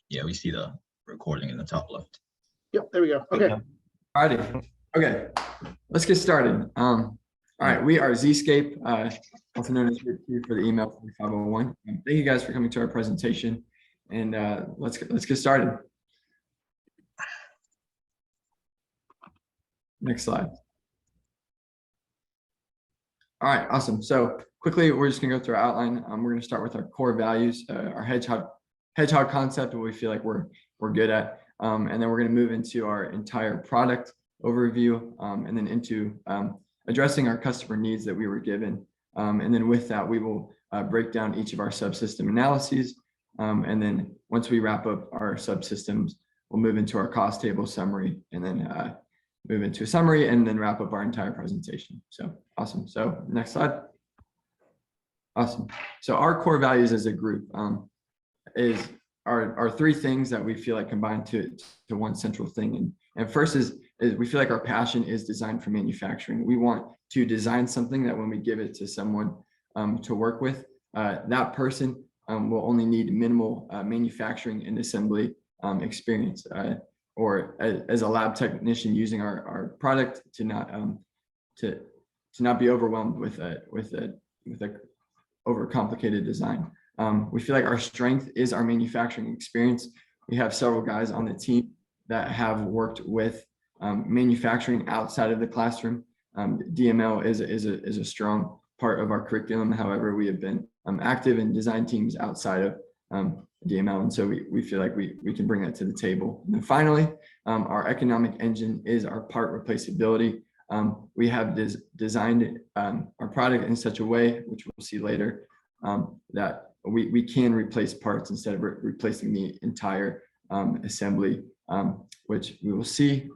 Yeah, we see the recording in the top left. Yep, there we go. Okay. All righty. Okay, let's get started. All right, we are Z-Scape, also known as Group 2 for the EML4501. Thank you guys for coming to our presentation, and let's get started. Next slide. All right, awesome. So quickly, we're just gonna go through our outline. We're gonna start with our core values, our hedgehog concept, what we feel like we're good at, and then we're gonna move into our entire product overview, and then into addressing our customer needs that we were given. And then with that, we will break down each of our subsystem analyses. And then once we wrap up our subsystems, we'll move into our cost table summary, and then move into a summary, and then wrap up our entire presentation. So awesome. So next slide. Awesome. So our core values as a group are three things that we feel like combine to one central thing. And first is we feel like our passion is design for manufacturing. We want to design something that when we give it to someone to work with, that person will only need minimal manufacturing and assembly experience, or as a lab technician using our product to not be overwhelmed with a overcomplicated design. We feel like our strength is our manufacturing experience. We have several guys on the team that have worked with manufacturing outside of the classroom. DML is a strong part of our curriculum. However, we have been active in design teams outside of DML, and so we feel like we can bring that to the table. And then finally, our economic engine is our part replaceability. We have designed our product in such a way, which we'll see later, that we can replace parts instead of replacing the entire assembly, which we will see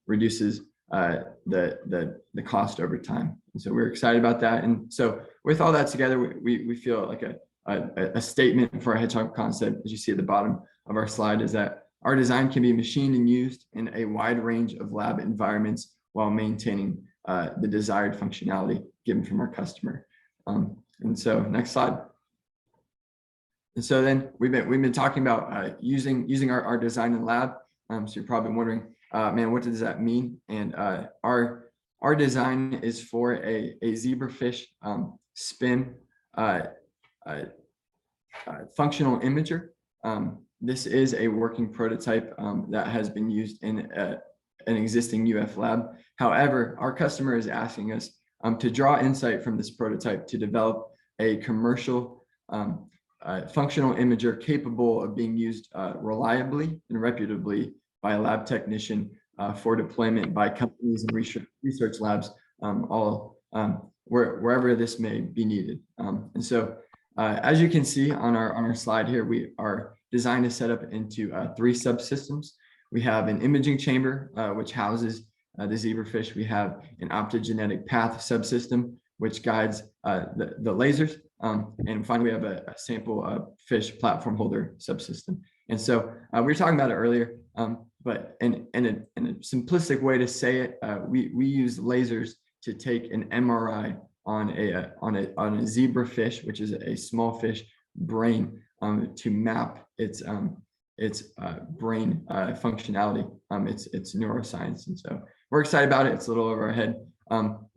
reduces the cost over time. And so we're excited about that. And so with all that together, we feel like a statement for our hedgehog concept, as you see at the bottom of our slide, is that our design can be machined and used in a wide range of lab environments while maintaining the desired functionality given from our customer. And so next slide. And so then we've been talking about using our design in lab. So you're probably wondering, man, what does that mean? And our design is for a zebrafish spin functional imager. This is a working prototype that has been used in an existing UF lab. However, our customer is asking us to draw insight from this prototype to develop a commercial functional imager capable of being used reliably and reputably by a lab technician for deployment by companies and research labs, wherever this may be needed. And so as you can see on our slide here, our design is set up into three subsystems. We have an imaging chamber, which houses the zebrafish. We have an optogenetic path subsystem, which guides the lasers. And finally, we have a sample fish platform holder subsystem. And so we were talking about it earlier, but in a simplistic way to say it, we use lasers to take an MRI on a zebrafish, which is a small fish brain, to map its brain functionality, its neuroscience. And so we're excited about it. It's a little over our head.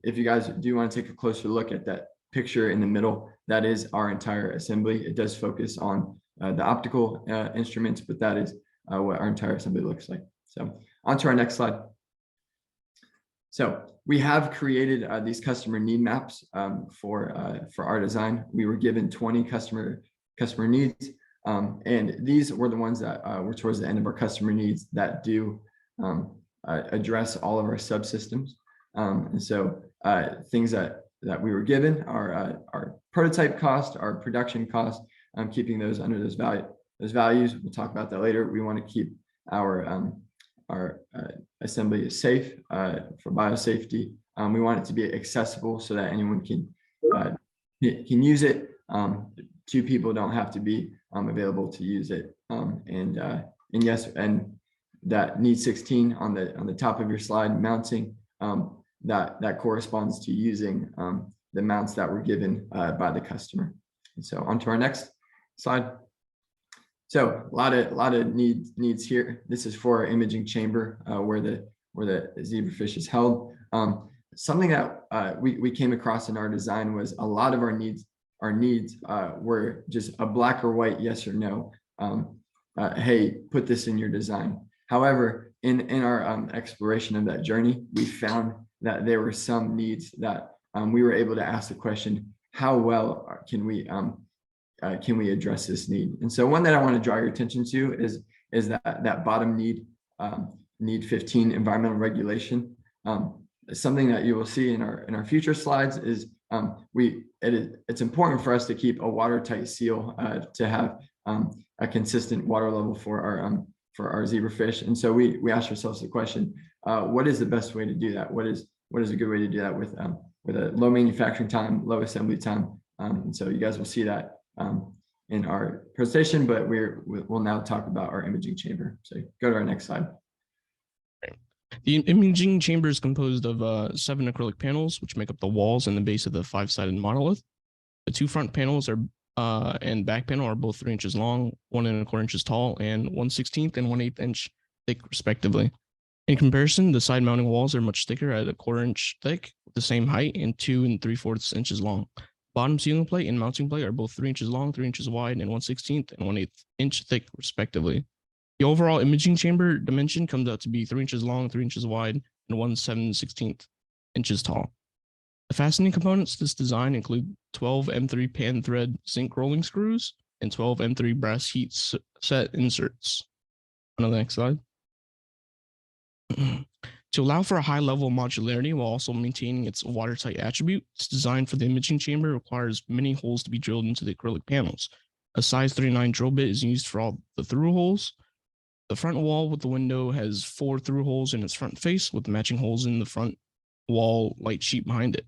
If you guys do want to take a closer look at that picture in the middle, that is our entire assembly. It does focus on the optical instruments, but that is what our entire assembly looks like. So on to our next slide. So we have created these customer need maps for our design. We were given 20 customer needs, and these were the ones that were towards the end of our customer needs that do address all of our subsystems. And so things that we were given are our prototype cost, our production cost, keeping those under those values. We'll talk about that later. We want to keep our assembly safe for biosafety. We want it to be accessible so that anyone can use it. Two people don't have to be available to use it. And yes, and that need 16 on the top of your slide, mounting, that corresponds to using the mounts that were given by the customer. And so on to our next slide. So a lot of needs here. This is for our imaging chamber where the zebrafish is held. Something that we came across in our design was a lot of our needs were just a black or white yes or no. Hey, put this in your design. However, in our exploration of that journey, we found that there were some needs that we were able to ask the question, how well can we address this need? And so one that I want to draw your attention to is that bottom need, need 15, environmental regulation. Something that you will see in our future slides is it's important for us to keep a watertight seal to have a consistent water level for our zebrafish. And so we ask ourselves the question, what is the best way to do that? What is a good way to do that with a low manufacturing time, low assembly time? And so you guys will see that in our presentation, but we'll now talk about our imaging chamber. So go to our next slide. The imaging chamber is composed of 7 acrylic panels, which make up the walls and the base of the 5-sided monolith. The 2 front panels and back panel are both 3 inches long, 1 1/4 inches tall, and 1/16 and 1/8 inch thick, respectively. In comparison, the side mounting walls are much thicker at 1/4 inch thick, with the same height, and 2 3/4 inches long. Bottom ceiling plate and mounting plate are both 3 inches long, 3 inches wide, and 1/16 and 1/8 inch thick, respectively. The overall imaging chamber dimension comes out to be 3 inches long, 3 inches wide, and 1 7/16 inches tall. The fastening components to this design include 12 M3 pan thread zinc rolling screws and 12 M3 brass heat set inserts. On the next slide. To allow for a high level of modularity while also maintaining its watertight attribute, this design for the imaging chamber requires many holes to be drilled into the acrylic panels. A size 39 drill bit is used for all the through holes. The front wall with the window has 4 through holes in its front face, with matching holes in the front wall light sheet behind it.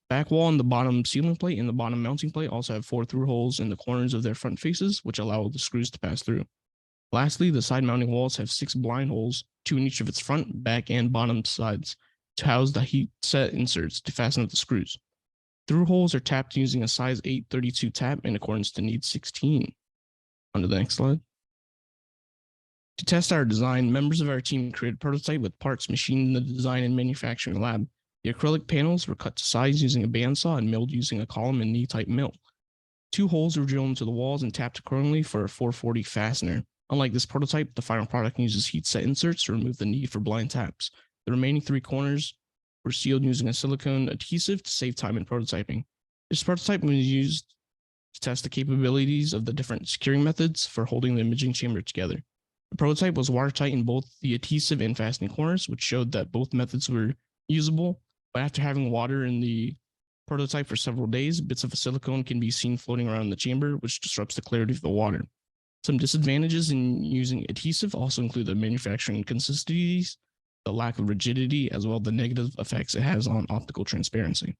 Back wall and the bottom ceiling plate and the bottom mounting plate also have 4 through holes in the corners of their front faces, which allow the screws to pass through. Lastly, the side mounting walls have 6 blind holes, 2 in each of its front, back, and bottom sides, to house the heat set inserts to fasten up the screws. Through holes are tapped using a size 8/32 tap in accordance to need 16. On to the next slide. To test our design, members of our team created a prototype with parts machined in the design and manufacturing lab. The acrylic panels were cut to size using a bandsaw and milled using a column and knee-type mill. 2 holes were drilled into the walls and tapped accordingly for a 440 fastener. Unlike this prototype, the final product uses heat set inserts to remove the need for blind taps. The remaining 3 corners were sealed using a silicone adhesive to save time in prototyping. This prototype was used to test the capabilities of the different securing methods for holding the imaging chamber together. The prototype was watertight in both the adhesive and fastening corners, which showed that both methods were usable, but after having water in the prototype for several days, bits of silicone can be seen floating around the chamber, which disrupts the clarity of the water. Some disadvantages in using adhesive also include the manufacturing inconsistencies, the lack of rigidity, as well as the negative effects it has on optical transparency.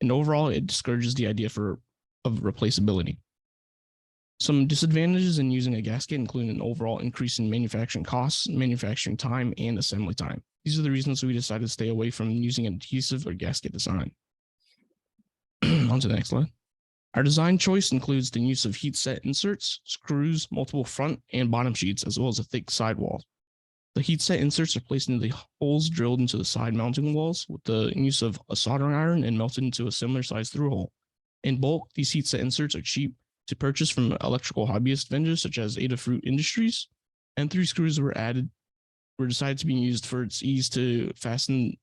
And overall, it discourages the idea of replaceability. Some disadvantages in using a gasket include an overall increase in manufacturing costs, manufacturing time, and assembly time. These are the reasons we decided to stay away from using an adhesive or gasket design. On to the next slide. Our design choice includes the use of heat set inserts, screws, multiple front and bottom sheets, as well as a thick sidewall. The heat set inserts are placed into the holes drilled into the side mounting walls with the use of a soldering iron and melted into a similar size through hole. In bulk, these heat set inserts are cheap to purchase from electrical hobbyist vendors such as Adafruit Industries, and 3 screws were decided to be used for its ease to fasten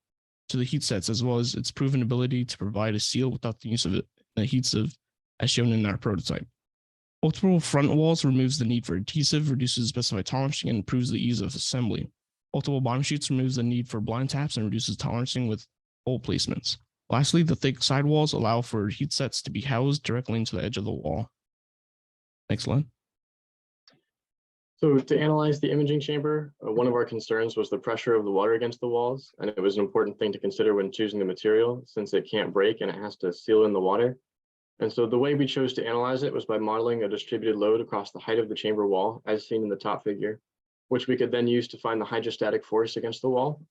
to the heat sets, as well as its proven ability to provide a seal without the use of an adhesive, as shown in our prototype. Multiple front walls removes the need for adhesive, reduces specified tolerancing, and improves the ease of assembly. Multiple bottom sheets removes the need for blind taps and reduces tolerancing with hole placements. Lastly, the thick sidewalls allow for heat sets to be housed directly into the edge of the wall. Next slide. So to analyze the imaging chamber, one of our concerns was the pressure of the water against the walls, and it was an important thing to consider when choosing the material, since it can't break and it has to seal in the water. And so the way we chose to analyze it was by modeling a distributed load across the height of the chamber wall, as seen in the top figure, which we could then use to find the hydrostatic force against the wall.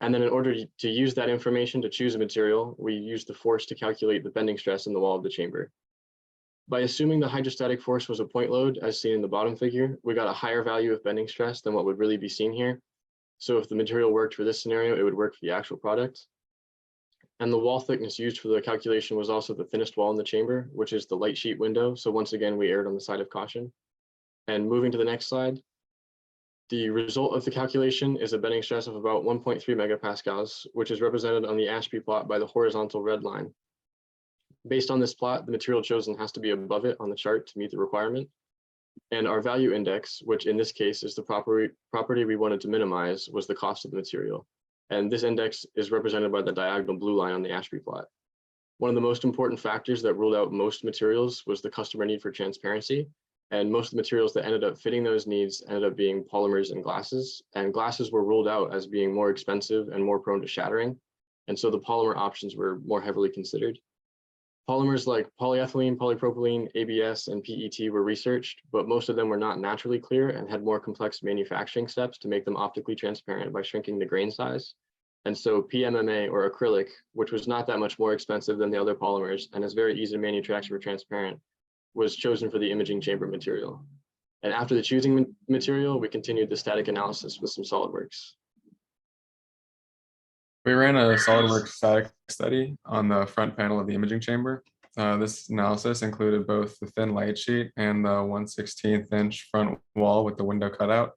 And then in order to use that information to choose a material, we used the force to calculate the bending stress in the wall of the chamber. By assuming the hydrostatic force was a point load, as seen in the bottom figure, we got a higher value of bending stress than what would really be seen here. So if the material worked for this scenario, it would work for the actual product. And the wall thickness used for the calculation was also the thinnest wall in the chamber, which is the light sheet window. So once again, we erred on the side of caution. And moving to the next slide, the result of the calculation is a bending stress of about 1.3 megapascals, which is represented on the Ashby plot by the horizontal red line. Based on this plot, the material chosen has to be above it on the chart to meet the requirement. And our value index, which in this case is the property we wanted to minimize, was the cost of the material. And this index is represented by the diagonal blue line on the Ashby plot. One of the most important factors that ruled out most materials was the customer need for transparency. And most of the materials that ended up fitting those needs ended up being polymers and glasses. And glasses were ruled out as being more expensive and more prone to shattering. And so the polymer options were more heavily considered. Polymers like polyethylene, polypropylene, ABS, and PET were researched, but most of them were not naturally clear and had more complex manufacturing steps to make them optically transparent by shrinking the grain size. And so PMMA, or acrylic, which was not that much more expensive than the other polymers and is very easy to manufacture transparent, was chosen for the imaging chamber material. And after the choosing material, we continued the static analysis with some Solidworks. We ran a SolidWorks static study on the front panel of the imaging chamber. This analysis included both the thin light sheet and the 1/16 inch front wall with the window cutout.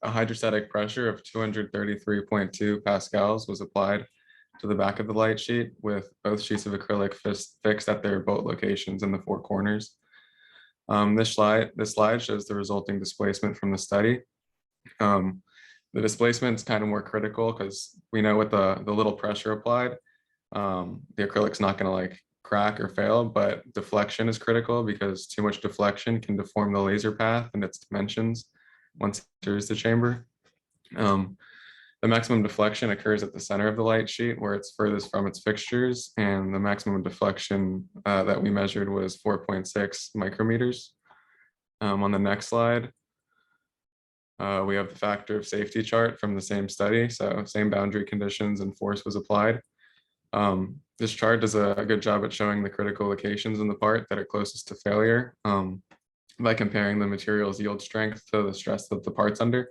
A hydrostatic pressure of 233.2 pascals was applied to the back of the light sheet, with both sheets of acrylic fixed at their bolt locations in the four corners. This slide shows the resulting displacement from the study. The displacement is kind of more critical because we know with the little pressure applied, the acrylic's not going to like crack or fail, but deflection is critical because too much deflection can deform the laser path and its dimensions once it enters the chamber. The maximum deflection occurs at the center of the light sheet where it's furthest from its fixtures, and the maximum deflection that we measured was 4.6 micrometers. On the next slide, we have the factor of safety chart from the same study. So same boundary conditions and force was applied. This chart does a good job at showing the critical locations in the part that are closest to failure by comparing the material's yield strength to the stress that the part's under.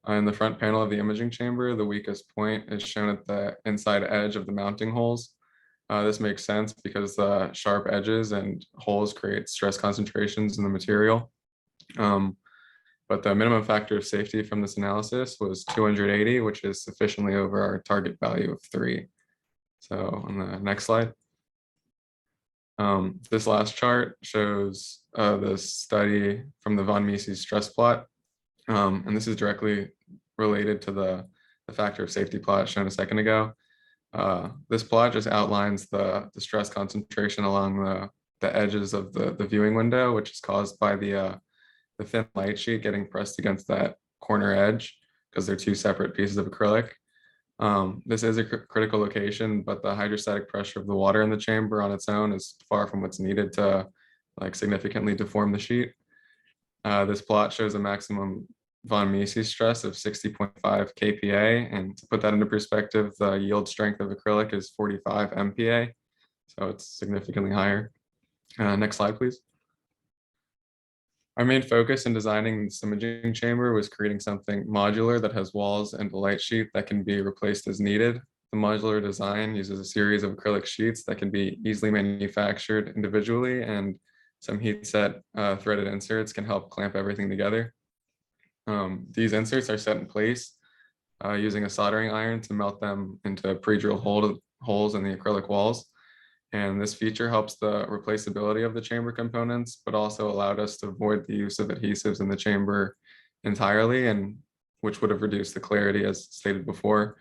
In the front panel of the imaging chamber, the weakest point is shown at the inside edge of the mounting holes. This makes sense because the sharp edges and holes create stress concentrations in the material. But the minimum factor of safety from this analysis was 280, which is sufficiently over our target value of 3. So on the next slide. This last chart shows the study from the von Mises stress plot. And this is directly related to the factor of safety plot shown a second ago. This plot just outlines the stress concentration along the edges of the viewing window, which is caused by the thin light sheet getting pressed against that corner edge because they're two separate pieces of acrylic. This is a critical location, but the hydrostatic pressure of the water in the chamber on its own is far from what's needed to like significantly deform the sheet. This plot shows a maximum von Mises stress of 60.5 kPa, and to put that into perspective, the yield strength of acrylic is 45 MPa, so it's significantly higher. Next slide, please. Our main focus in designing this imaging chamber was creating something modular that has walls and a light sheet that can be replaced as needed. The modular design uses a series of acrylic sheets that can be easily manufactured individually, and some heat set threaded inserts can help clamp everything together. These inserts are set in place using a soldering iron to melt them into pre-drilled holes in the acrylic walls. And this feature helps the replaceability of the chamber components, but also allowed us to avoid the use of adhesives in the chamber entirely, and which would have reduced the clarity, as stated before,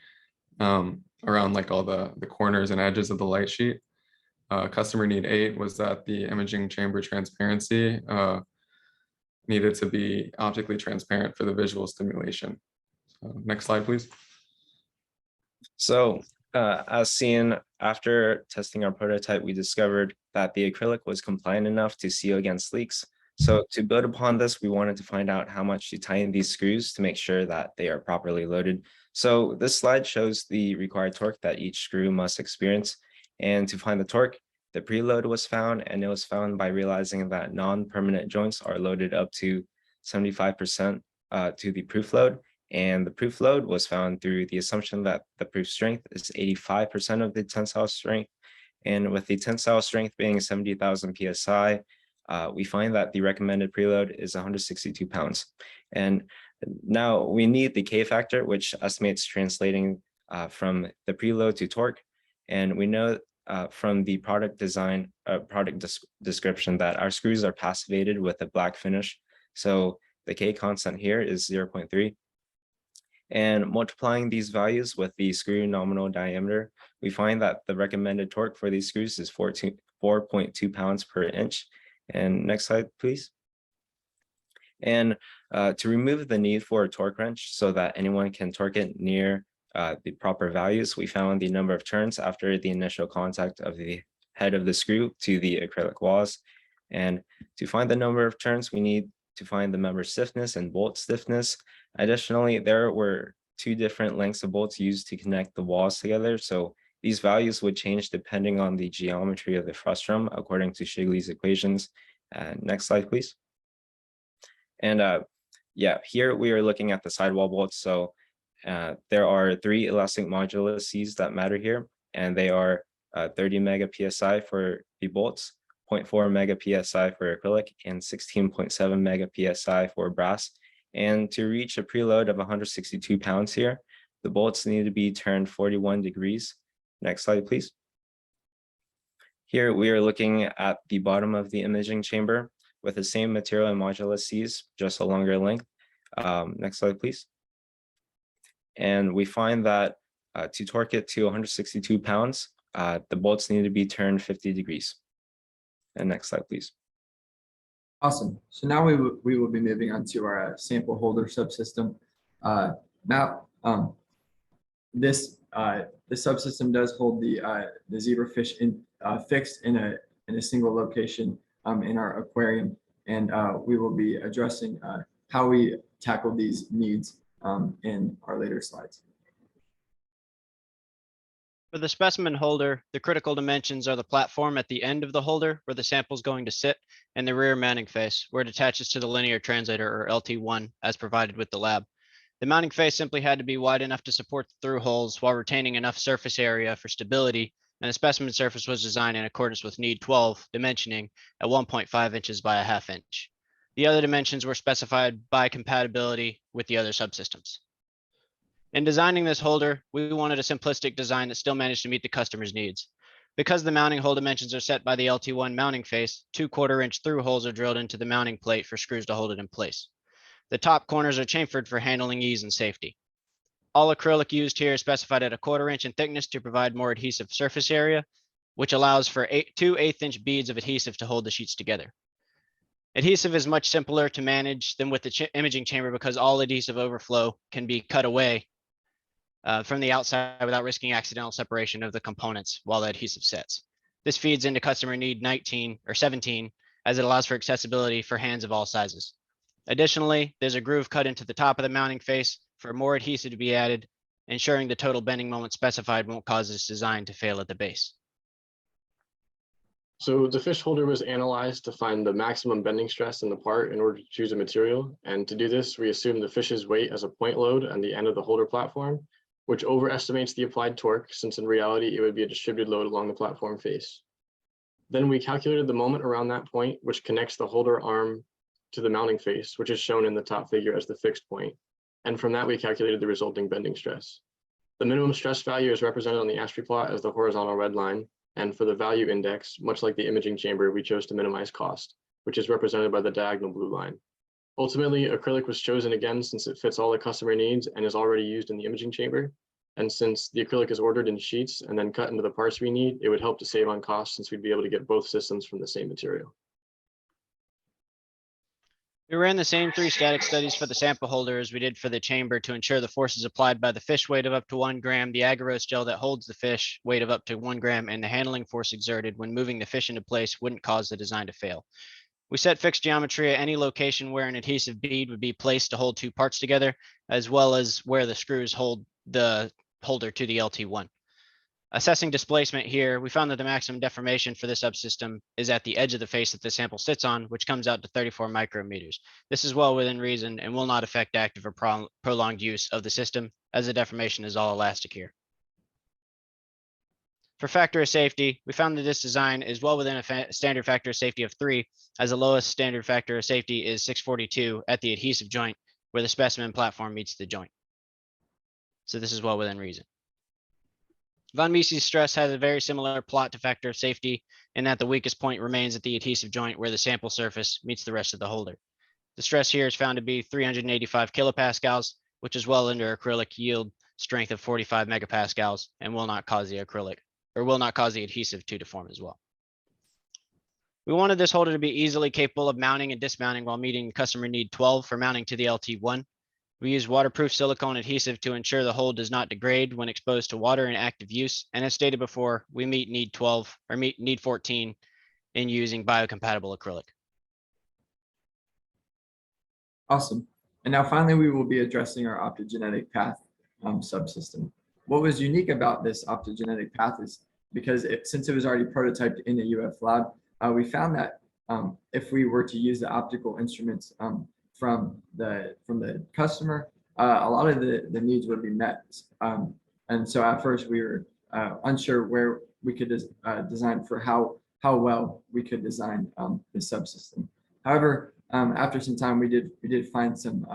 around like all the corners and edges of the light sheet. Customer need 8 was that the imaging chamber transparency needed to be optically transparent for the visual stimulation. So next slide, please. So as seen, after testing our prototype, we discovered that the acrylic was compliant enough to seal against leaks. So to build upon this, we wanted to find out how much to tighten these screws to make sure that they are properly loaded. So this slide shows the required torque that each screw must experience. And to find the torque, the preload was found, and it was found by realizing that non-permanent joints are loaded up to 75% to the proof load. And the proof load was found through the assumption that the proof strength is 85% of the tensile strength. And with the tensile strength being 70,000 PSI, we find that the recommended preload is 162 pounds. And now we need the K factor, which estimates translating from the preload to torque. And we know from the product design, description that our screws are passivated with a black finish. So the K constant here is 0.3. And multiplying these values with the screw nominal diameter, we find that the recommended torque for these screws is 4.2 pounds per inch. And next slide, please. And to remove the need for a torque wrench so that anyone can torque it near the proper values, we found the number of turns after the initial contact of the head of the screw to the acrylic walls. And to find the number of turns, we need to find the member stiffness and bolt stiffness. Additionally, there were 2 different lengths of bolts used to connect the walls together. So these values would change depending on the geometry of the frustrum according to Shigley's equations. Next slide, please. And yeah, here we are looking at the sidewall bolts. So there are 3 elastic moduluses that matter here, and they are 30 mega PSI for the bolts, 0.4 mega PSI for acrylic, and 16.7 mega PSI for brass. And to reach a preload of 162 pounds here, the bolts need to be turned 41 degrees. Next slide, please. Here we are looking at the bottom of the imaging chamber with the same material and moduluses, just a longer length. Next slide, please. And we find that to torque it to 162 pounds, the bolts need to be turned 50 degrees. And next slide, please. Awesome. So now we will be moving on to our sample holder subsystem. The subsystem does hold the zebrafish fixed in a single location in our aquarium, and we will be addressing how we tackle these needs in our later slides. For the specimen holder, the critical dimensions are the platform at the end of the holder where the sample is going to sit, and the rear mounting face where it attaches to the linear translator, or LT1, as provided with the lab. The mounting face simply had to be wide enough to support the through holes while retaining enough surface area for stability, and the specimen surface was designed in accordance with need 12 dimensioning at 1.5 inches by a ½ inch. The other dimensions were specified by compatibility with the other subsystems. In designing this holder, we wanted a simplistic design that still managed to meet the customer's needs. Because the mounting hole dimensions are set by the LT1 mounting face, 2¼ inch through holes are drilled into the mounting plate for screws to hold it in place. The top corners are chamfered for handling ease and safety. All acrylic used here is specified at 1/4 inch in thickness to provide more adhesive surface area, which allows for 2 1/8 inch beads of adhesive to hold the sheets together. Adhesive is much simpler to manage than with the imaging chamber because all adhesive overflow can be cut away from the outside without risking accidental separation of the components while the adhesive sets. This feeds into customer need 19 or 17 as it allows for accessibility for hands of all sizes. Additionally, there's a groove cut into the top of the mounting face for more adhesive to be added, ensuring the total bending moment specified won't cause this design to fail at the base. So the fish holder was analyzed to find the maximum bending stress in the part in order to choose a material. And to do this, we assume the fish's weight as a point load on the end of the holder platform, which overestimates the applied torque, since in reality, it would be a distributed load along the platform face. Then we calculated the moment around that point, which connects the holder arm to the mounting face, which is shown in the top figure as the fixed point. And from that, we calculated the resulting bending stress. The minimum stress value is represented on the ASPE plot as the horizontal red line. And for the value index, much like the imaging chamber, we chose to minimize cost, which is represented by the diagonal blue line. Ultimately, acrylic was chosen again since it fits all the customer needs and is already used in the imaging chamber. And since the acrylic is ordered in sheets and then cut into the parts we need, it would help to save on cost since we'd be able to get both systems from the same material. We ran the same 3 static studies for the sample holder as we did for the chamber to ensure the forces applied by the fish weight of up to 1 gram, the agarose gel that holds the fish weight of up to 1 gram, and the handling force exerted when moving the fish into place wouldn't cause the design to fail. We set fixed geometry at any location where an adhesive bead would be placed to hold 2 parts together, as well as where the screws hold the holder to the LT1. Assessing displacement here, we found that the maximum deformation for this subsystem is at the edge of the face that the sample sits on, which comes out to 34 micrometers. This is well within reason and will not affect active or prolonged use of the system, as the deformation is all elastic here. For factor of safety, we found that this design is well within a standard factor of safety of 3, as the lowest standard factor of safety is 642 at the adhesive joint, where the specimen platform meets the joint. So this is well within reason. Von Mises stress has a very similar plot to factor of safety in that the weakest point remains at the adhesive joint where the sample surface meets the rest of the holder. The stress here is found to be 385 kilopascals, which is well under acrylic yield strength of 45 megapascals and will not cause the adhesive to deform as well. We wanted this holder to be easily capable of mounting and dismounting while meeting customer need 12 for mounting to the LT1. We use waterproof silicone adhesive to ensure the hold does not degrade when exposed to water in active use. And as stated before, we meet need 12 or meet need 14 in using biocompatible acrylic. Awesome. And now finally, we will be addressing our optogenetic path subsystem. What was unique about this optogenetic path is because since it was already prototyped in the UF lab, we found that if we were to use the optical instruments from the customer, a lot of the needs would be met. And so at first we were unsure where we could design for how well we could design the subsystem. However, after some time, we did find some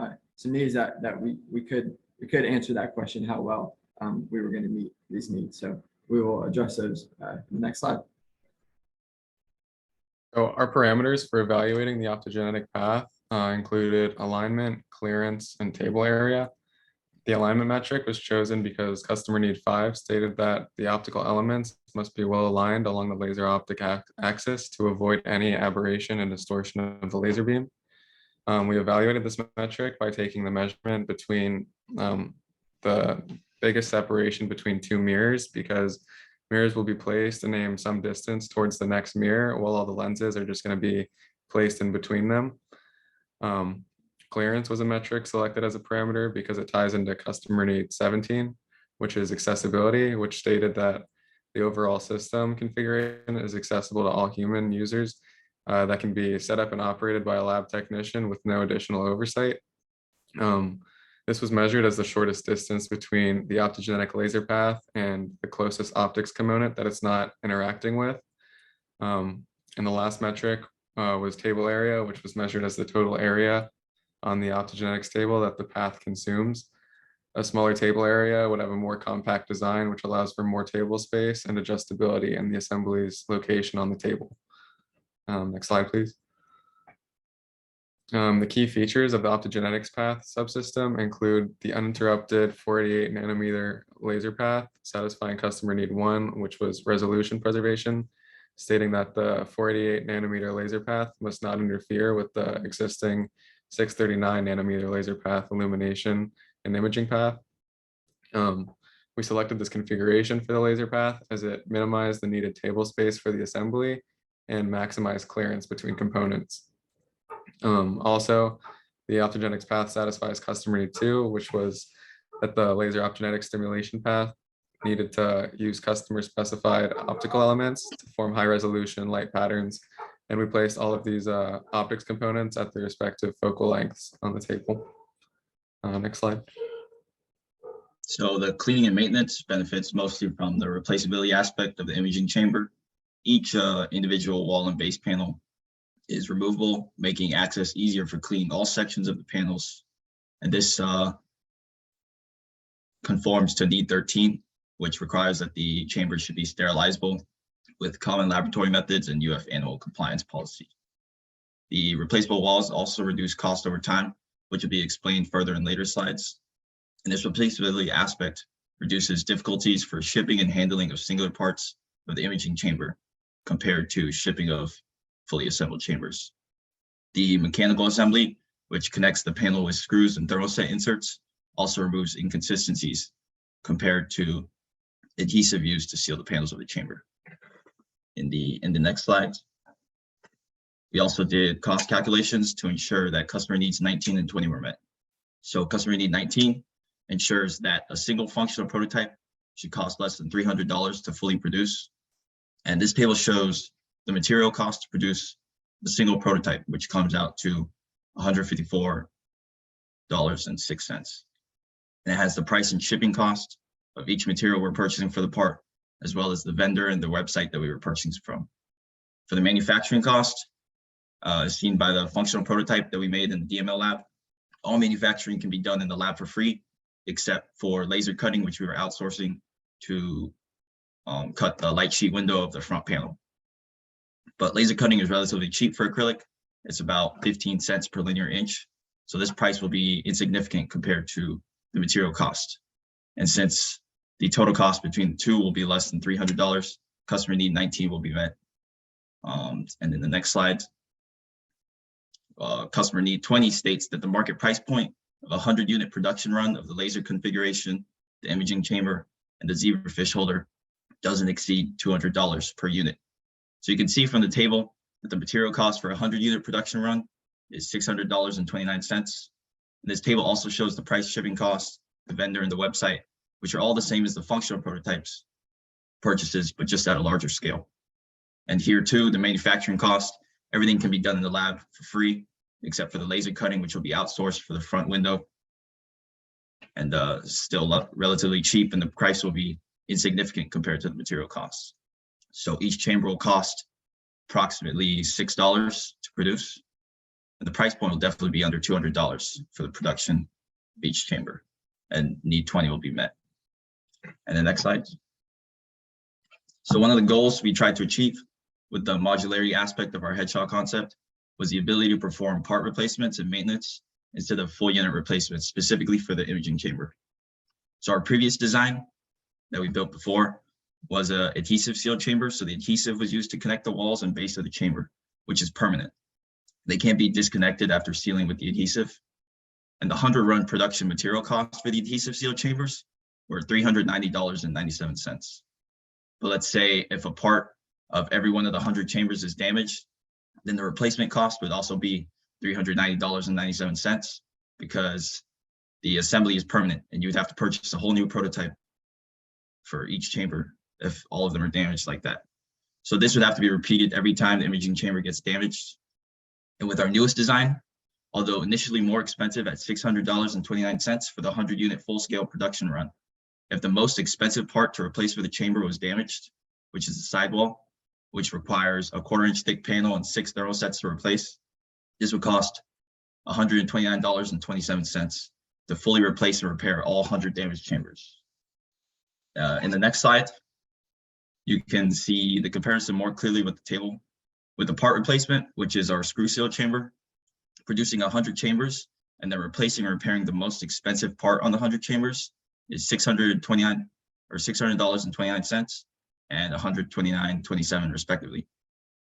needs that we could answer that question, how well we were going to meet these needs. So we will address those in the next slide. So our parameters for evaluating the optogenetic path included alignment, clearance, and table area. The alignment metric was chosen because customer need 5 stated that the optical elements must be well aligned along the laser optic axis to avoid any aberration and distortion of the laser beam. We evaluated this metric by taking the measurement between the biggest separation between 2 mirrors, because mirrors will be placed and named some distance towards the next mirror, while all the lenses are just going to be placed in between them. Clearance was a metric selected as a parameter because it ties into customer need 17, which is accessibility, which stated that the overall system configuration is accessible to all human users that can be set up and operated by a lab technician with no additional oversight. This was measured as the shortest distance between the optogenetic laser path and the closest optics component that it's not interacting with. And the last metric was table area, which was measured as the total area on the optogenetics table that the path consumes. A smaller table area would have a more compact design, which allows for more table space and adjustability in the assembly's location on the table. Next slide, please. The key features of the optogenetics path subsystem include the uninterrupted 488 nanometer laser path satisfying customer need 1, which was resolution preservation, stating that the 488 nanometer laser path must not interfere with the existing 639 nanometer laser path illumination and imaging path. We selected this configuration for the laser path as it minimized the needed table space for the assembly and maximized clearance between components. Also, the optogenetics path satisfies customer need 2, which was that the laser optogenetic stimulation path needed to use customer specified optical elements to form high resolution light patterns. And we placed all of these optics components at their respective focal lengths on the table. Next slide. So the cleaning and maintenance benefits mostly from the replaceability aspect of the imaging chamber. Each individual wall and base panel is removable, making access easier for cleaning all sections of the panels. And this conforms to need 13, which requires that the chamber should be sterilizable with common laboratory methods and UF annual compliance policy. The replaceable walls also reduce cost over time, which will be explained further in later slides. And this replaceability aspect reduces difficulties for shipping and handling of singular parts of the imaging chamber compared to shipping of fully assembled chambers. The mechanical assembly, which connects the panel with screws and thermoset inserts, also removes inconsistencies compared to adhesive used to seal the panels of the chamber. In the next slide, we also did cost calculations to ensure that customer needs 19 and 20 were met. So customer need 19 ensures that a single functional prototype should cost less than $300 to fully produce. And this table shows the material cost to produce the single prototype, which comes out to $154.06. And it has the price and shipping cost of each material we're purchasing for the part, as well as the vendor and the website that we were purchasing from. For the manufacturing cost, as seen by the functional prototype that we made in the DML lab, all manufacturing can be done in the lab for free, except for laser cutting, which we were outsourcing to cut the light sheet window of the front panel. But laser cutting is relatively cheap for acrylic. It's about 15 cents per linear inch. So this price will be insignificant compared to the material cost. And since the total cost between the two will be less than $300, customer need 19 will be met. And then the next slide, customer need 20 states that the market price point of a 100-unit production run of the laser configuration, the imaging chamber, and the zebrafish holder doesn't exceed $200 per unit. So you can see from the table that the material cost for a 100-unit production run is $600.29. This table also shows the price, shipping costs, the vendor, and the website, which are all the same as the functional prototypes purchases, but just at a larger scale. And here too, the manufacturing cost, everything can be done in the lab for free, except for the laser cutting, which will be outsourced for the front window, and still relatively cheap, and the price will be insignificant compared to the material costs. So each chamber will cost approximately $6 to produce, and the price point will definitely be under $200 for the production of each chamber, and need 20 will be met. And the next slide. So one of the goals we tried to achieve with the modularity aspect of our headshot concept was the ability to perform part replacements and maintenance instead of full unit replacements, specifically for the imaging chamber. So our previous design that we built before was an adhesive sealed chamber. So the adhesive was used to connect the walls and base of the chamber, which is permanent. They can't be disconnected after sealing with the adhesive. And the 100-run production material costs for the adhesive sealed chambers were $390.97. But let's say if a part of every one of the 100 chambers is damaged, then the replacement cost would also be $390.97 because the assembly is permanent and you would have to purchase a whole new prototype for each chamber if all of them are damaged like that. So this would have to be repeated every time the imaging chamber gets damaged. And with our newest design, although initially more expensive at $600.29 for the 100-unit full-scale production run, if the most expensive part to replace for the chamber was damaged, which is the sidewall, which requires a 1/4-inch thick panel and 6 thermosets to replace, this would cost $129.27 to fully replace and repair all 100 damaged chambers. In the next slide, you can see the comparison more clearly with the table. With the part replacement, which is our screw seal chamber, producing 100 chambers and then replacing and repairing the most expensive part on the 100 chambers is $629 or $600.29 and $129.27 respectively.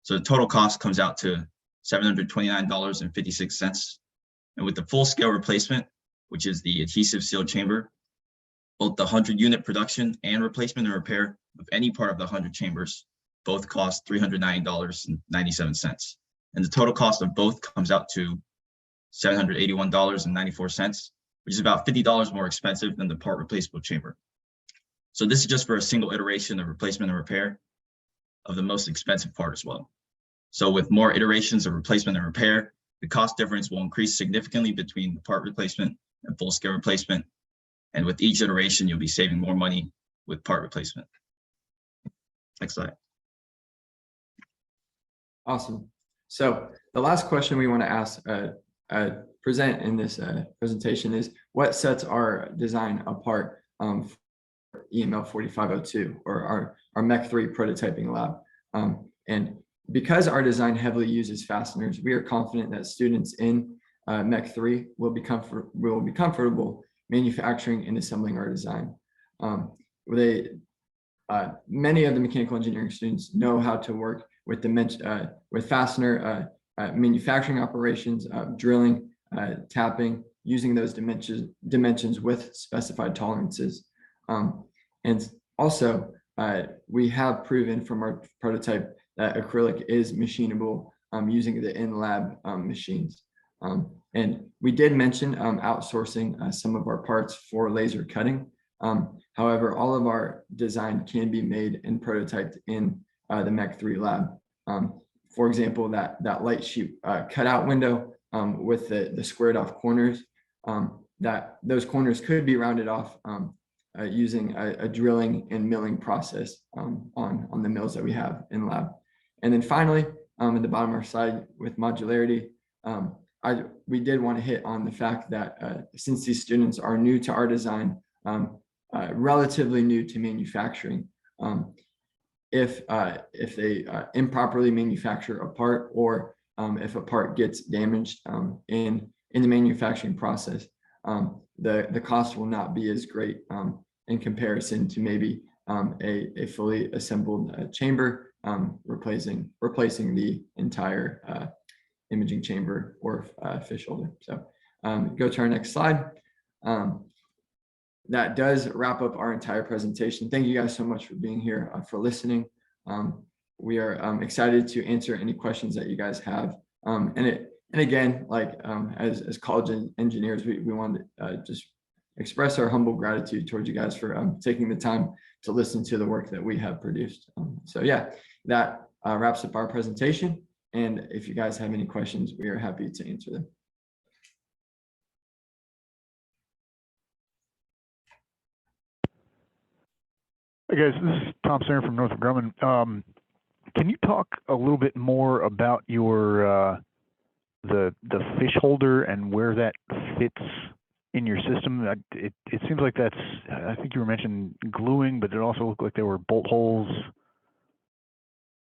So the total cost comes out to $729.56. And with the full scale replacement, which is the adhesive sealed chamber, both the 100-unit production and replacement and repair of any part of the 100 chambers both cost $309.97. And the total cost of both comes out to $781.94, which is about $50 more expensive than the part replaceable chamber. So this is just for a single iteration of replacement and repair of the most expensive part as well. So with more iterations of replacement and repair, the cost difference will increase significantly between the part replacement and full scale replacement. And with each iteration, you'll be saving more money with part replacement. Next slide. Awesome. So the last question we want to ask, present in this presentation is, what sets our design apart from EML4502 or our MEC3 prototyping lab? And because our design heavily uses fasteners, we are confident that students in MEC3 will be comfortable manufacturing and assembling our design. Many of the mechanical engineering students know how to work with fastener manufacturing operations, drilling, tapping, using those dimensions with specified tolerances. And also, we have proven from our prototype that acrylic is machinable using the in-lab machines. And we did mention outsourcing some of our parts for laser cutting. However, all of our design can be made and prototyped in the MEC3 lab. For example, that light sheet cutout window with the squared off corners, that those corners could be rounded off using a drilling and milling process on the mills that we have in lab. And then finally, at the bottom of our slide with modularity, we did want to hit on the fact that since these students are new to our design, relatively new to manufacturing, if they improperly manufacture a part, or if a part gets damaged in the manufacturing process, the cost will not be as great in comparison to maybe a fully assembled chamber, replacing the entire imaging chamber or fish holder. So go to our next slide. That does wrap up our entire presentation. Thank you guys so much for being here, for listening. We are excited to answer any questions that you guys have. And again, like as college engineers, we want to just express our humble gratitude towards you guys for taking the time to listen to the work that we have produced. So yeah, that wraps up our presentation. And if you guys have any questions, we are happy to answer them. Hey guys, this is Tom Singer from Northrop Grumman. Can you talk a little bit more about your the fish holder and where that fits in your system? It seems like that's, I think you were mentioning gluing, but it also looked like there were bolt holes.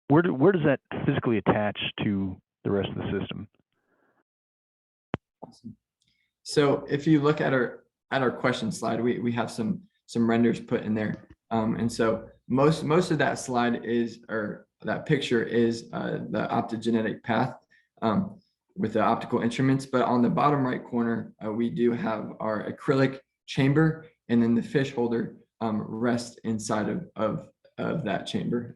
Where does that physically attach to the rest of the system? Awesome. So if you look at our question slide, we have some renders put in there. And so most of that slide is, or that picture is the optogenetic path with the optical instruments. But on the bottom right corner, we do have our acrylic chamber, and then the fish holder rests inside of that chamber.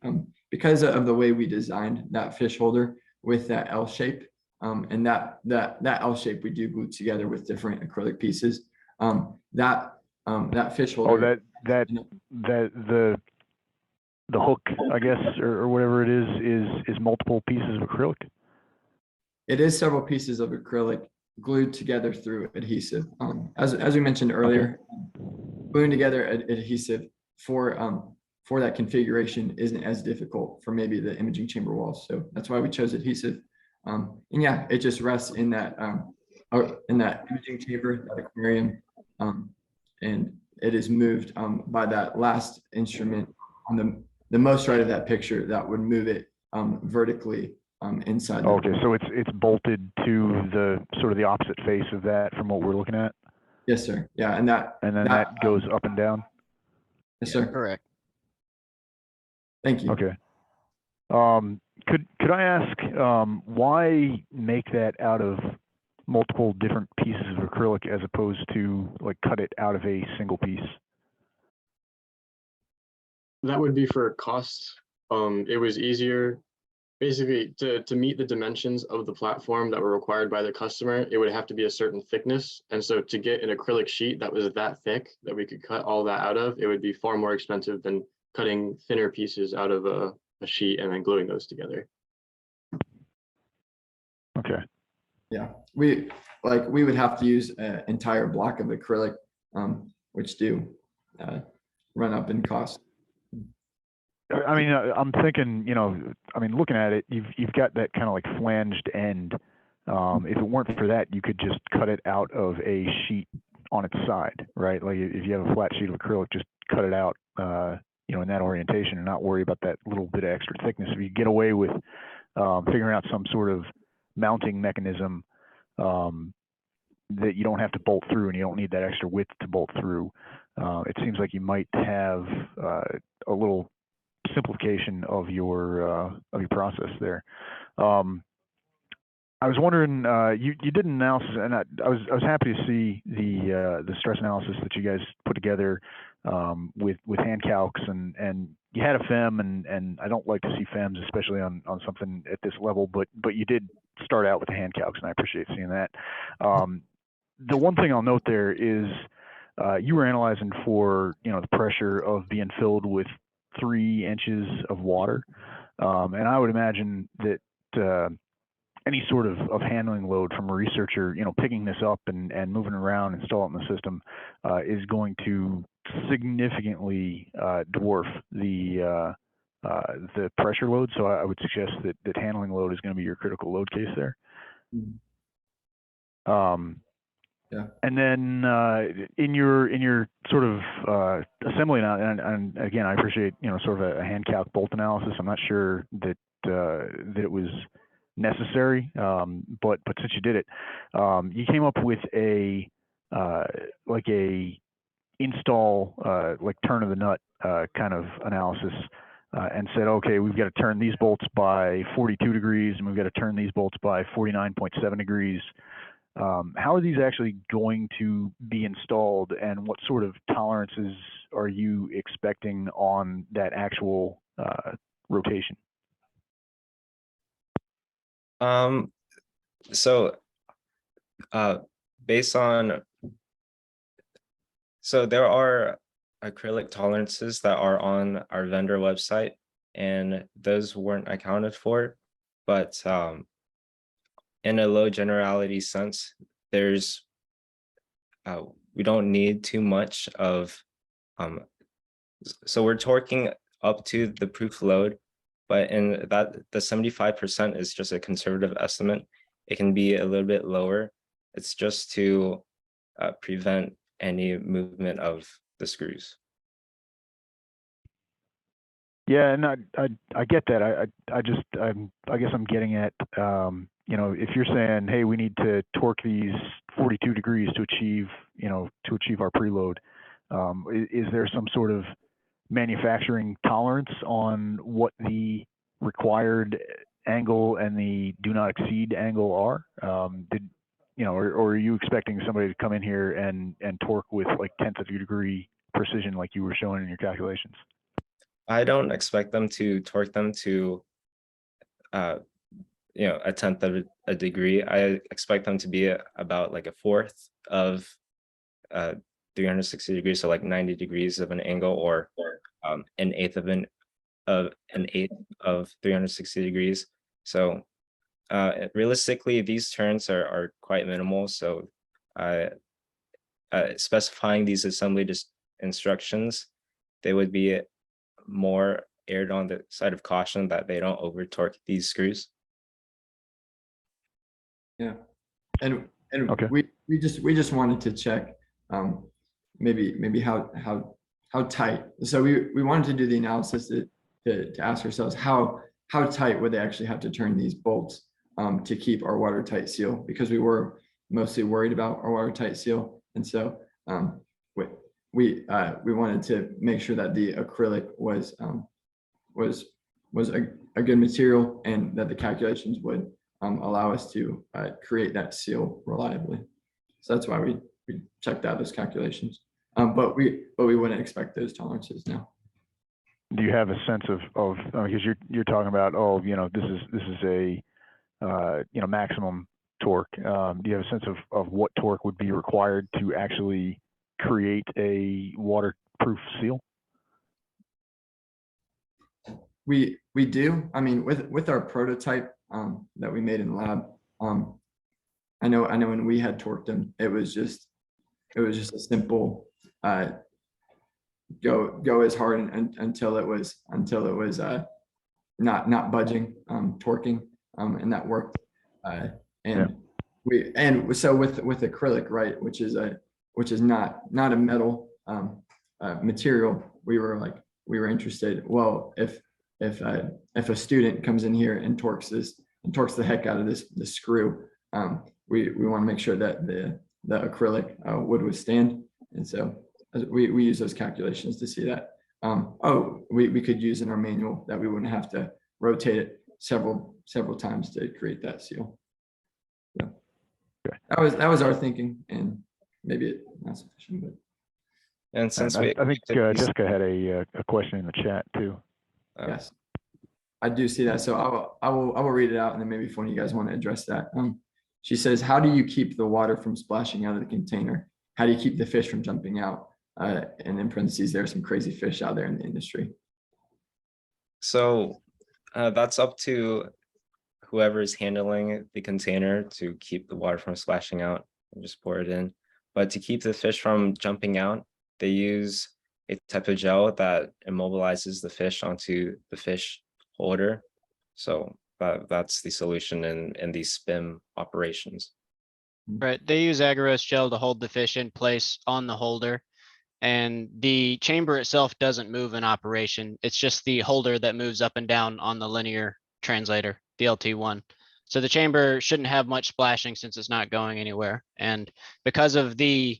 Because of the way we designed that fish holder with that L shape, and that L shape we do glue together with different acrylic pieces. That fish holder. Oh, the hook, I guess, or whatever it is multiple pieces of acrylic. It is several pieces of acrylic glued together through adhesive. As we mentioned earlier, gluing together adhesive for that configuration isn't as difficult for maybe the imaging chamber walls. So that's why we chose adhesive. And yeah, it just rests in that imaging chamber, that aquarium, and it is moved by that last instrument on the most right of that picture that would move it vertically inside. Okay, so it's bolted to the sort of the opposite face of that from what we're looking at. Yes, sir. Yeah, and then that goes up and down. Yes, sir. Correct. Thank you. Okay. Could I ask why make that out of multiple different pieces of acrylic as opposed to like cut it out of a single piece? That would be for cost. It was easier, basically, to meet the dimensions of the platform that were required by the customer. It would have to be a certain thickness, and so to get an acrylic sheet that was that thick that we could cut all that out of, it would be far more expensive than cutting thinner pieces out of a sheet and then gluing those together. Okay. Yeah, we would have to use an entire block of acrylic, which do run up in cost. I mean, I'm thinking, looking at it, you've got that kind of like flanged end. If it weren't for that, you could just cut it out of a sheet on its side, right? Like if you have a flat sheet of acrylic, just cut it out, in that orientation and not worry about that little bit of extra thickness. If you get away with figuring out some sort of mounting mechanism that you don't have to bolt through and you don't need that extra width to bolt through, it seems like you might have a little simplification of your process there. I was wondering, you did an analysis, and I was happy to see the stress analysis that you guys put together with hand calcs, and you had a FEM, and I don't like to see FEMs, especially on something at this level, but you did start out with the hand calcs, and I appreciate seeing that. The one thing I'll note there is you were analyzing for, the pressure of being filled with 3 inches of water. And I would imagine that any sort of handling load from a researcher, picking this up and moving around, install it in the system, is going to significantly dwarf the pressure load. So I would suggest that handling load is going to be your critical load case there. Yeah. And then in your sort of assembly now, and again, I appreciate sort of a hand calc bolt analysis. I'm not sure that that it was necessary, but since you did it, you came up with a like a install like turn of the nut kind of analysis. And said, okay, we've got to turn these bolts by 42 degrees, and we've got to turn these bolts by 49.7 degrees. How are these actually going to be installed, and what sort of tolerances are you expecting on that actual rotation? So based on, so there are acrylic tolerances that are on our vendor website, and those weren't accounted for, but in a low generality sense, there's we don't need too much of so we're torquing up to the proof load, but in that the 75% is just a conservative estimate. It can be a little bit lower. It's just to prevent any movement of the screws. Yeah, and I get that. I guess I'm getting at if you're saying, hey, we need to torque these 42 degrees to achieve our preload, is there some sort of manufacturing tolerance on what the required angle and the do not exceed angle are? Or are you expecting somebody to come in here and torque with like tenths of a degree precision like you were showing in your calculations? I don't expect them to torque them to a tenth of a degree. I expect them to be about like a fourth of 360 degrees, so like 90 degrees of an angle, or an eighth of an eighth of 360 degrees. So realistically, these turns are quite minimal. So specifying these assembly instructions, they would be more aired on the side of caution that they don't over torque these screws. Yeah, and okay. we just wanted to check maybe how tight. So we wanted to do the analysis to ask ourselves how tight would they actually have to turn these bolts to keep our watertight seal, because we were mostly worried about our watertight seal, and so we wanted to make sure that the acrylic was a good material, and that the calculations would allow us to create that seal reliably. So that's why we checked out those calculations. But we wouldn't expect those tolerances now. Do you have a sense of because you're talking about, this is a maximum torque. Do you have a sense of what torque would be required to actually create a waterproof seal? We do. I mean, with our prototype that we made in the lab, I know when we had torqued them, it was just a simple go as hard until it was not budging, torquing, and that worked. So with acrylic, right, which is not a metal material, we were interested. Well, if a student comes in here and torques the heck out of this screw, we want to make sure that the acrylic would withstand. And so we use those calculations to see that. We could use in our manual that we wouldn't have to rotate it several times to create that seal. Yeah. Okay. That was our thinking, and maybe it's not sufficient, but. And since I think Jessica had a question in the chat too. Yes, I do see that. So I will read it out, and then maybe if one of you guys want to address that. She says, how do you keep the water from splashing out of the container? how do you keep the fish from jumping out? And in parentheses, there are some crazy fish out there in the industry. So that's up to whoever is handling the container to keep the water from splashing out and just pour it in. But to keep the fish from jumping out, they use a type of gel that immobilizes the fish onto the fish holder. So that's the solution in these SPIM operations. Right, they use agarose gel to hold the fish in place on the holder. And the chamber itself doesn't move in operation. It's just the holder that moves up and down on the linear translator, the LT1. So the chamber shouldn't have much splashing since it's not going anywhere. And because of the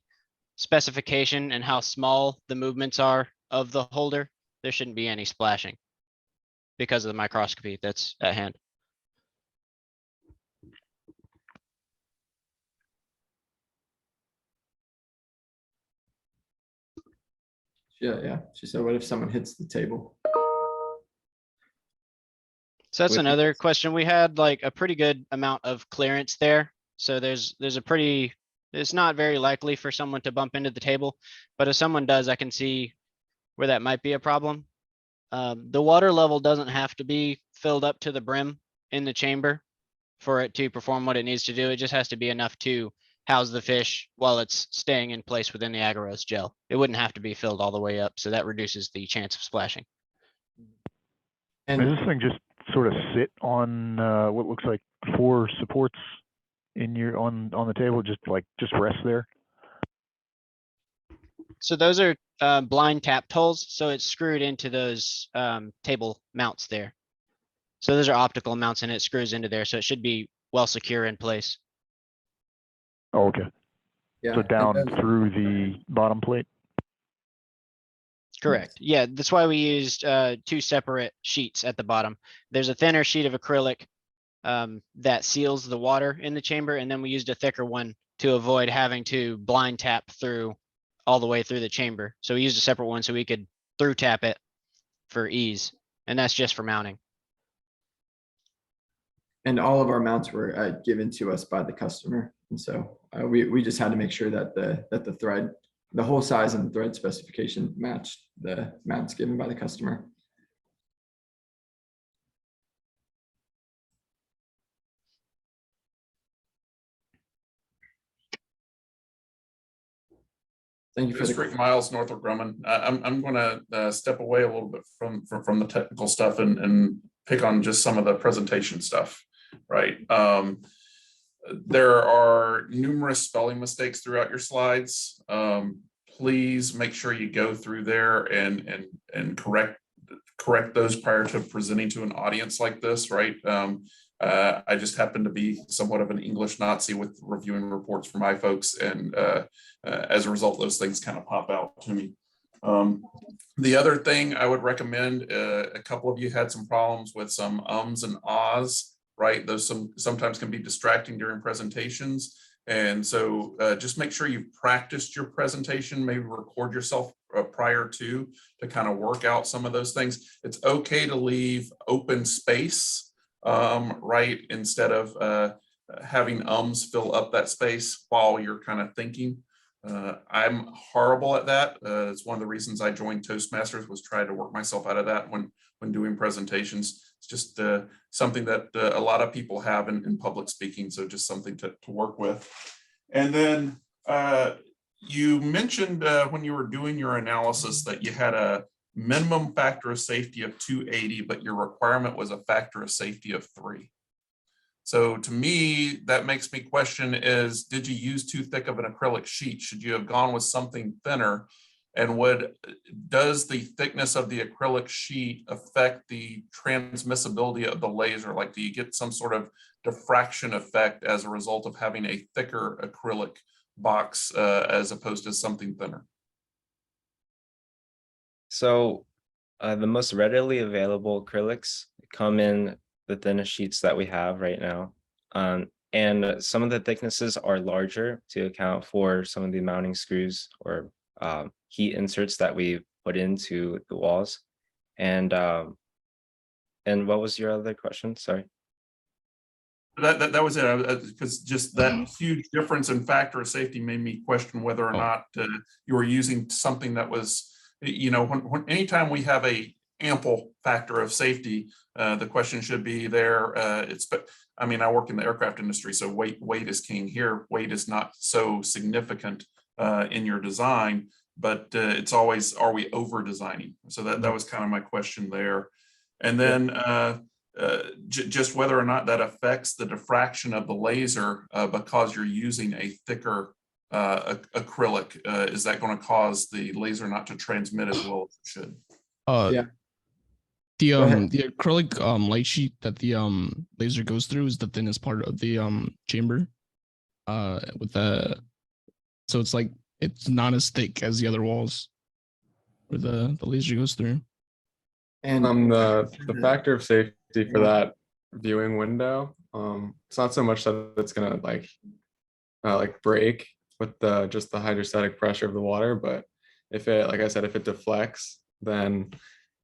specification and how small the movements are of the holder, there shouldn't be any splashing because of the microscopy that's at hand. Yeah. She said, what if someone hits the table? So that's With- another question. We had like a pretty good amount of clearance there. So there's a pretty, it's not very likely for someone to bump into the table, but if someone does, I can see where that might be a problem. The water level doesn't have to be filled up to the brim in the chamber for it to perform what it needs to do. It just has to be enough to house the fish while it's staying in place within the agarose gel. It wouldn't have to be filled all the way up, so that reduces the chance of splashing. Does And this thing just sort of sit on what looks like 4 supports in your on the table, just rest there? So those are blind tap holes, so it's screwed into those table mounts there. So those are optical mounts and it screws into there, so it should be well secure in place. Oh, okay. yeah, So and down those- through the bottom plate? Correct. Yeah, that's why we used 2 separate sheets at the bottom. There's a thinner sheet of acrylic that seals the water in the chamber, and then we used a thicker one to avoid having to blind tap through all the way through the chamber. So we used a separate one so we could through tap it for ease, and that's just for mounting. And all of our mounts were given to us by the customer. And so we just had to make sure that the thread, the hole size and the thread specification matched the mounts given by the customer. Thank you for the District Miles, Northrop Grumman. I'm going to step away a little bit from the technical stuff and pick on just some of the presentation stuff, right? There are numerous spelling mistakes throughout your slides. Please make sure you go through there and correct those prior to presenting to an audience like this, right? I just happen to be somewhat of an English Nazi with reviewing reports for my folks, and as a result, those things kind of pop out to me. The other thing I would recommend, a couple of you had some problems with some ums and ahs, right? Those sometimes can be distracting during presentations. And so just make sure you've practiced your presentation, maybe record yourself prior to kind of work out some of those things. It's okay to leave open space, right? Instead of having ums fill up that space while you're kind of thinking. I'm horrible at that. It's one of the reasons I joined Toastmasters, was try to work myself out of that when doing presentations. It's just something that a lot of people have in public speaking, so just something to work with. And then you mentioned when you were doing your analysis that you had a minimum factor of safety of 280, but your requirement was a factor of safety of 3. So to me, that makes me question is, did you use too thick of an acrylic sheet? Should you have gone with something thinner? And does the thickness of the acrylic sheet affect the transmissibility of the laser? Like, do you get some sort of diffraction effect as a result of having a thicker acrylic box as opposed to something thinner? So the most readily available acrylics come in the thinnest sheets that we have right now. And some of the thicknesses are larger to account for some of the mounting screws or heat inserts that we put into the walls. And what was your other question? Sorry. That was it, because just that huge difference in factor of safety made me question whether or not you were using something that was, when anytime we have a ample factor of safety, the question should be there. I work in the aircraft industry, so weight is king here. Weight is not so significant in your design, but it's always, are we over designing? So that was kind of my question there. And then just whether or not that affects the diffraction of the laser because you're using a thicker acrylic. Is that going to cause the laser not to transmit as well as it should? Yeah. The acrylic light sheet that the laser goes through is the thinnest part of the chamber. So it's like it's not as thick as the other walls where the laser goes through. And the factor of safety for that viewing window, it's not so much that it's gonna like break with just the hydrostatic pressure of the water, but if it, like I said, if it deflects, then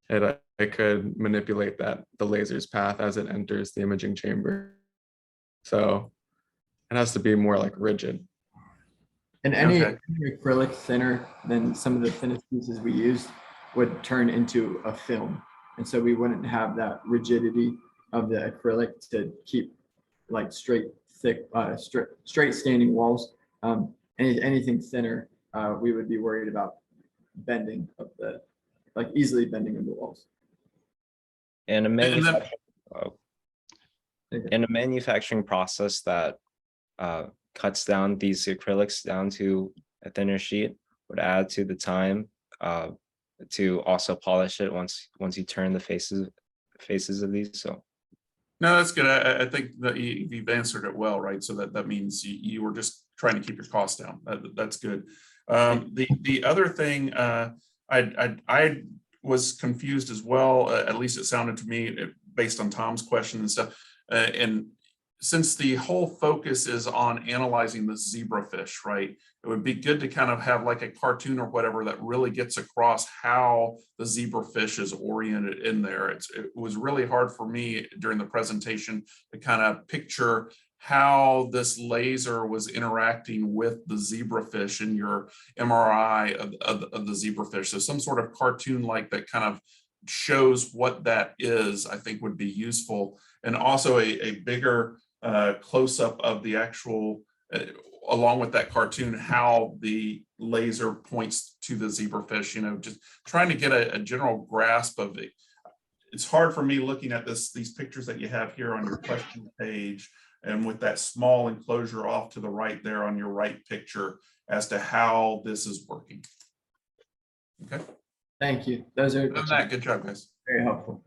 it could manipulate the laser's path as it enters the imaging chamber. So it has to be more like rigid. And any acrylic thinner than some of the thinnest pieces we used would turn into a film. And so we wouldn't have that rigidity of the acrylic to keep like straight standing walls. Anything thinner, we would be worried about bending of easily bending of the walls. And in a manufacturing process that cuts down these acrylics down to a thinner sheet would add to the time to also polish it once you turn the faces of these. So no, that's good. I think that you've answered it well, right? So that means you were just trying to keep your costs down. That's good. The other thing, I was confused as well. At least it sounded to me based on Tom's question and stuff. And since the whole focus is on analyzing the zebrafish, right? It would be good to kind of have like a cartoon or whatever that really gets across how the zebrafish is oriented in there. It was really hard for me during the presentation to kind of picture how this laser was interacting with the zebrafish in your MRI of the zebrafish. So some sort of cartoon like that kind of shows what that is, I think would be useful. And also a bigger close-up of the actual, along with that cartoon, how the laser points to the zebrafish, just trying to get a general grasp of it. It's hard for me looking at these pictures that you have here on your question page and with that small enclosure off to the right there on your right picture as to how this is working. Okay. Thank you. Those are good job, guys. Very helpful.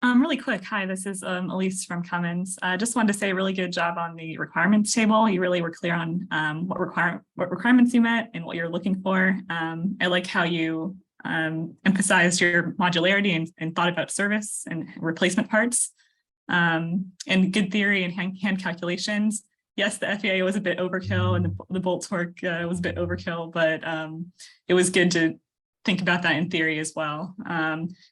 Really quick. Hi, this is Elise from Cummins. Just wanted to say really good job on the requirements table. You really were clear on what requirements you met and what you're looking for. I like how you emphasized your modularity and thought about service and replacement parts and good theory and hand calculations. Yes, the FAA was a bit overkill and the bolt torque was a bit overkill, but it was good to think about that in theory as well.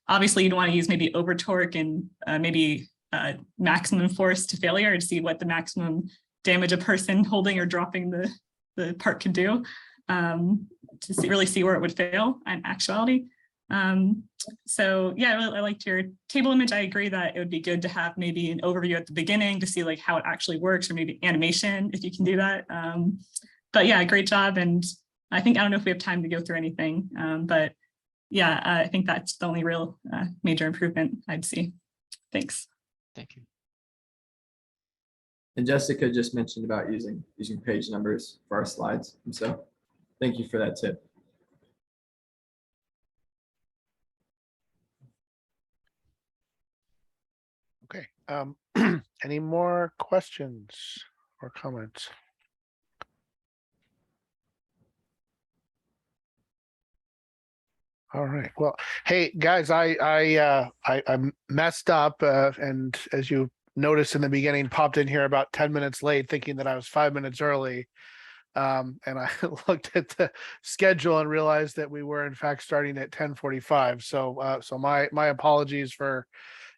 Obviously, you'd want to use maybe over torque and maybe maximum force to failure to see what the maximum damage a person holding or dropping the part could do to really see where it would fail in actuality. So yeah, I liked your table image. I agree that it would be good to have maybe an overview at the beginning to see like how it actually works, or maybe animation if you can do that. But yeah, great job. And I don't know if we have time to go through anything, but yeah, I think that's the only real major improvement I'd see. Thanks. Thank you. And Jessica just mentioned about using page numbers for our slides. And so thank you for that tip. Okay. Any more questions or comments? All right. Well, hey guys, I messed up, and as you noticed in the beginning, popped in here about 10 minutes late, thinking that I was 5 minutes early. And I looked at the schedule and realized that we were in fact starting at 10:45. So so my apologies for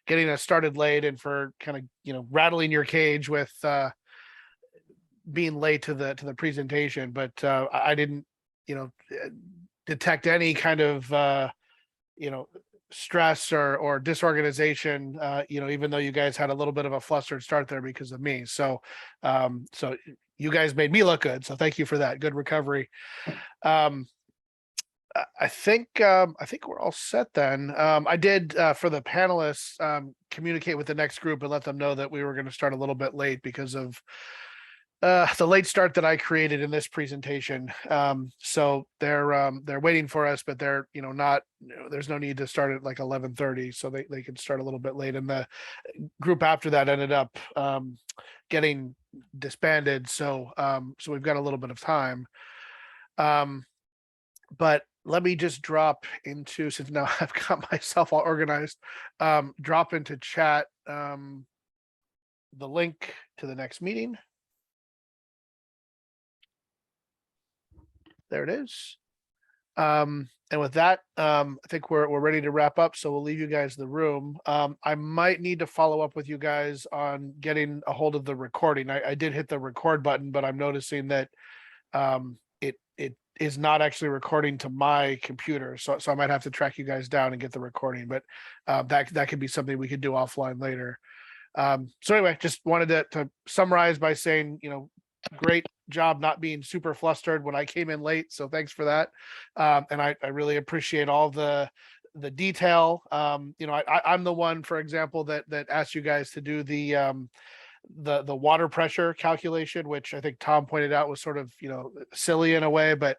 getting us started late and for kind of, you know, rattling your cage with being late to the presentation. But I didn't, you know, detect any kind of you know, stress or disorganization, you know, even though you guys had a little bit of a flustered start there because of me. So so you guys made me look good. So thank you for that. Good recovery. I think we're all set then. I did for the panelists communicate with the next group and let them know that we were going to start a little bit late because of the late start that I created in this presentation. So they're waiting for us, but they're, you know, not, there's no need to start at like 11:30, so they can start a little bit late. And the group after that ended up getting disbanded. So so we've got a little bit of time. But let me just drop into, since now I've got myself all organized, drop into chat the link to the next meeting. There it is. And with that, I think we're ready to wrap up. So we'll leave you guys the room. I might need to follow up with you guys on getting a hold of the recording. I did hit the record button, but I'm noticing that it is not actually recording to my computer. So I might have to track you guys down and get the recording, but that could be something we could do offline later. So anyway, just wanted to summarize by saying, you know, great job not being super flustered when I came in late. So thanks for that. And I really appreciate all the detail. You know, I'm the one, for example, that asked you guys to do the water pressure calculation, which I think Tom pointed out was sort of, you know, silly in a way, but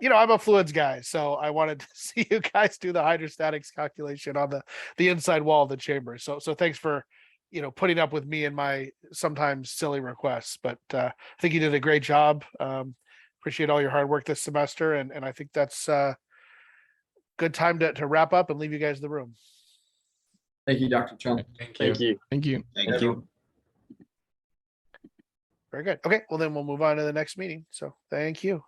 you know, I'm a fluids guy, so I wanted to see you guys do the hydrostatics calculation on the inside wall of the chamber. So thanks for, you know, putting up with me and my sometimes silly requests, but I think you did a great job. Appreciate all your hard work this semester, and I think that's good time to wrap up and leave you guys the room. Thank you, Dr. Chung. Thank you. Thank you. Thank you. Very good. Okay, well then we'll move on to the next meeting. So thank you.